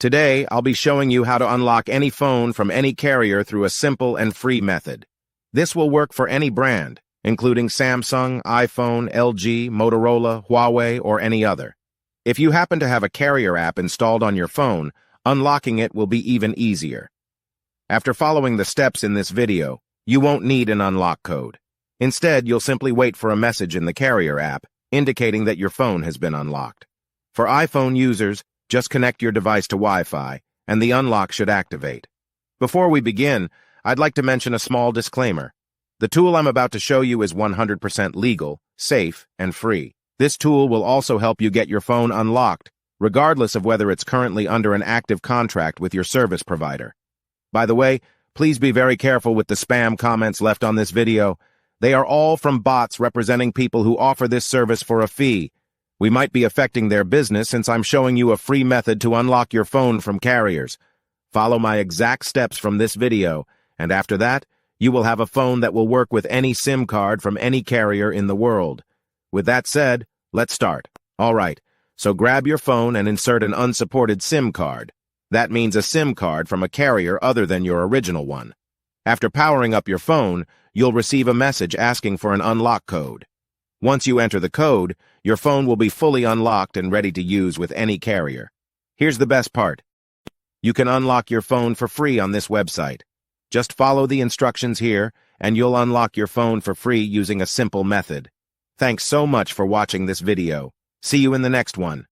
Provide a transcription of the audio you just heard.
Today, I'll be showing you how to unlock any phone from any carrier through a simple and free method. This will work for any brand, including Samsung, iPhone, LG, Motorola, Huawei, or any other. If you happen to have a carrier app installed on your phone, unlocking it will be even easier. After following the steps in this video, you won't need an unlock code. Instead, you'll simply wait for a message in the carrier app indicating that your phone has been unlocked. For iPhone users, just connect your device to Wi-Fi, and the unlock should activate. Before we begin, I'd like to mention a small disclaimer. The tool I'm about to show you is 100% legal, safe, and free. This tool will also help you get your phone unlocked, regardless of whether it's currently under an active contract with your service provider. By the way, please be very careful with the spam comments left on this video. They are all from bots representing people who offer this service for a fee. We might be affecting their business since I'm showing you a free method to unlock your phone from carriers. Follow my exact steps from this video, and after that, you will have a phone that will work with any SIM card from any carrier in the world. With that said, let's start. All right, so grab your phone and insert an unsupported SIM card. That means a SIM card from a carrier other than your original one. After powering up your phone, you'll receive a message asking for an unlock code. Once you enter the code, your phone will be fully unlocked and ready to use with any carrier. Here's the best part. You can unlock your phone for free on this website. Just follow the instructions here, and you'll unlock your phone for free using a simple method. Thanks so much for watching this video. See you in the next one.